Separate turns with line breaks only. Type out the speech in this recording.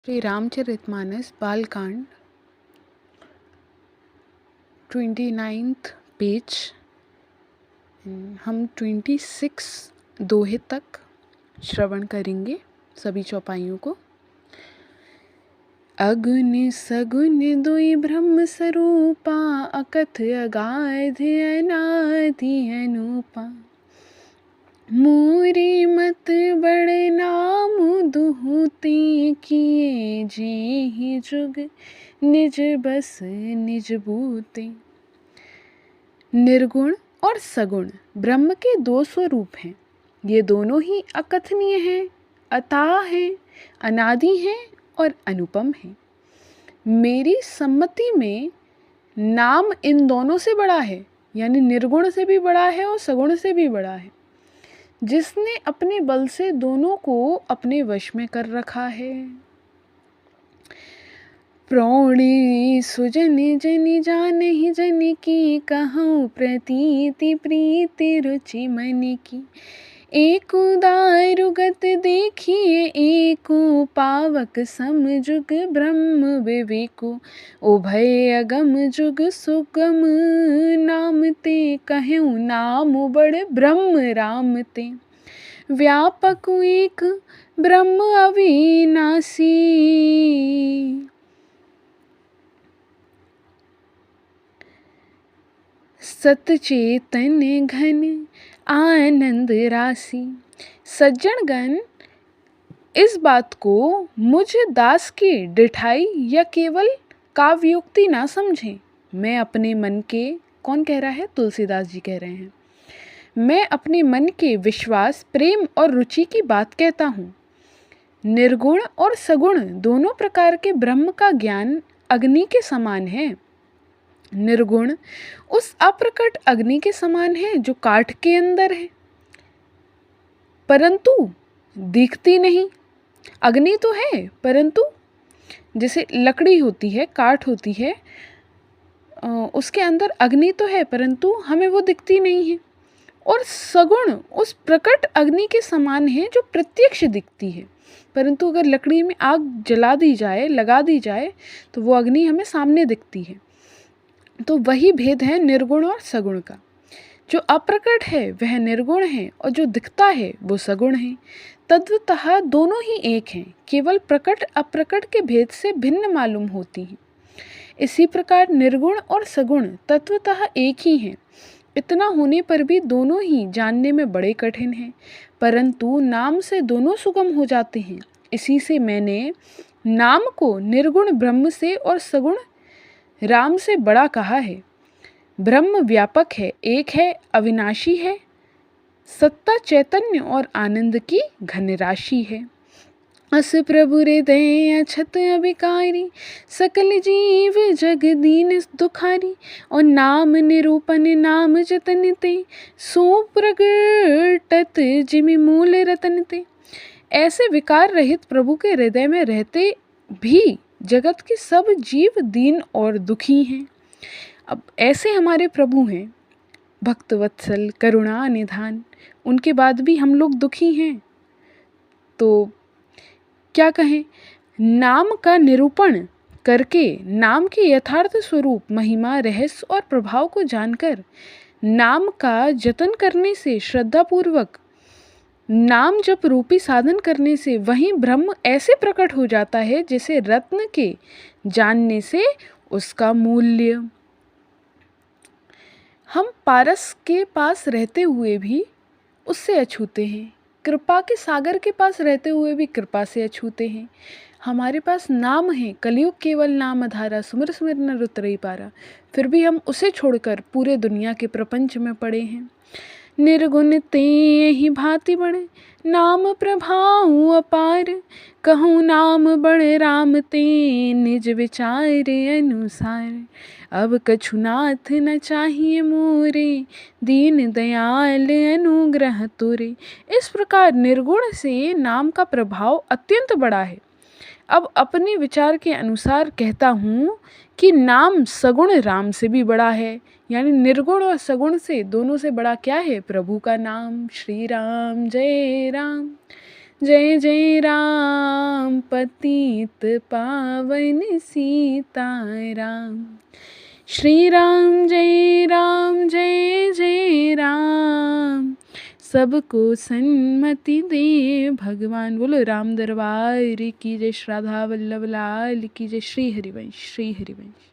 Shri Ramcharitmanas Balkand 29th page. हम 26 दोहे तक श्रवण करेंगे सभी चौपाइयों को। अगुन सगुन दुई ब्रह्म स्वरूपा, अकथ अगाध अनादि अनुपा। मोरे मत बड़ नाम दुहते, किए जेहि जुग निज बस निज बूते। निर्गुण और सगुण ब्रह्म के दो स्वरूप हैं। ये दोनों ही अकथनीय हैं, अथाह हैं, अनादि हैं और अनुपम हैं। मेरी सम्मति में नाम इन दोनों से बड़ा है, यानी निर्गुण से भी बड़ा है और सगुण से भी बड़ा है। जिसने अपने बल से दोनों को अपने वश में कर रखा है। प्रौढ़ी सुजन जनि जानहि जन की, कहूँ प्रतीति प्रीति रुचि मन की। एक दारुगत देखिए एको, पावक सम जुग ब्रह्म विवेको। उभय अगम जुग सुगम नाम ते, कहूँ नाम बड़ ब्रह्म राम ते। व्यापक एक ब्रह्म अविनाशी, सतचेतन घन आनंद राशि। सज्जनगण इस बात को मुझ दास की डिठाई या केवल काव्योक्ति ना समझें। मैं अपने मन के, कौन कह रहा है? तुलसीदास जी कह रहे हैं। मैं अपने मन के विश्वास, प्रेम और रुचि की बात कहता हूँ। निर्गुण और सगुण दोनों प्रकार के ब्रह्म का ज्ञान अग्नि के समान है। निर्गुण उस अप्रकट अग्नि के समान है जो काठ के अंदर है, परंतु दिखती नहीं। अग्नि तो है, परंतु जैसे लकड़ी होती है, काठ होती है, उसके अंदर अग्नि तो है, परंतु हमें वो दिखती नहीं है। और सगुण उस प्रकट अग्नि के समान है जो प्रत्यक्ष दिखती है, परंतु अगर लकड़ी में आग जला दी जाए, लगा दी जाए, तो वो अग्नि हमें सामने दिखती है। तो वही भेद है निर्गुण और सगुण का। जो अप्रकट है वह निर्गुण है और जो दिखता है वो सगुण है। तद्वतः दोनों ही एक हैं, केवल प्रकट अप्रकट के भेद से भिन्न मालूम होती हैं। इसी प्रकार निर्गुण और सगुण तत्वतः एक ही हैं। इतना होने पर भी दोनों ही जानने में बड़े कठिन हैं, परंतु नाम से दोनों सुगम हो जाते हैं। इसी से मैंने नाम को निर्गुण ब्रह्म से और सगुण राम से बड़ा कहा है। ब्रह्म व्यापक है, एक है, अविनाशी है, सत्ता चैतन्य और आनंद की घन राशि है। अस प्रभु हृदय अछत अभिकारी, सकल जीव जग दीन दुखारी। और नाम निरूपण नाम जतन ते, सो प्रगटत जिमि मूल रतन ते। ऐसे विकार रहित प्रभु के हृदय में रहते भी जगत के सब जीव दीन और दुखी हैं। अब ऐसे हमारे प्रभु हैं, भक्त वत्सल, करुणा निधान, उनके बाद भी हम लोग दुखी हैं। तो क्या कहें? नाम का निरूपण करके, नाम के यथार्थ स्वरूप, महिमा, रहस्य और प्रभाव को जानकर, नाम का जतन करने से, श्रद्धापूर्वक नाम जप रूपी साधन करने से वहीं ब्रह्म ऐसे प्रकट हो जाता है जैसे रत्न के जानने से उसका मूल्य। हम पारस के पास रहते हुए भी उससे अछूते हैं, कृपा के सागर के पास रहते हुए भी कृपा से अछूते हैं। हमारे पास नाम है, कलयुग केवल नाम आधारा, सुमिर सुमिर नर उतरई पारा, फिर भी हम उसे छोड़कर पूरे दुनिया के प्रपंच में पड़े हैं। निर्गुण ते ही भांति बड़े, नाम प्रभाऊ अपार। कहूँ नाम बड़े राम ते, निज विचार अनुसार। अब कछु नाथ न चाहिए मोरे, दीन दयाल अनुग्रह तोरे। इस प्रकार निर्गुण से नाम का प्रभाव अत्यंत बड़ा है। अब अपने विचार के अनुसार कहता हूँ कि नाम सगुण राम से भी बड़ा है, यानी निर्गुण और सगुण से, दोनों से बड़ा क्या है? प्रभु का नाम। श्री राम जय राम, जय जय राम पतित पावन सीताराम। श्री राम जय जय राम, सबको सन्मति दे भगवान। बोलो राम दरबार की जय, श्री राधा वल्लभ लाल की जय। श्री हरिवंश, श्री हरिवंश।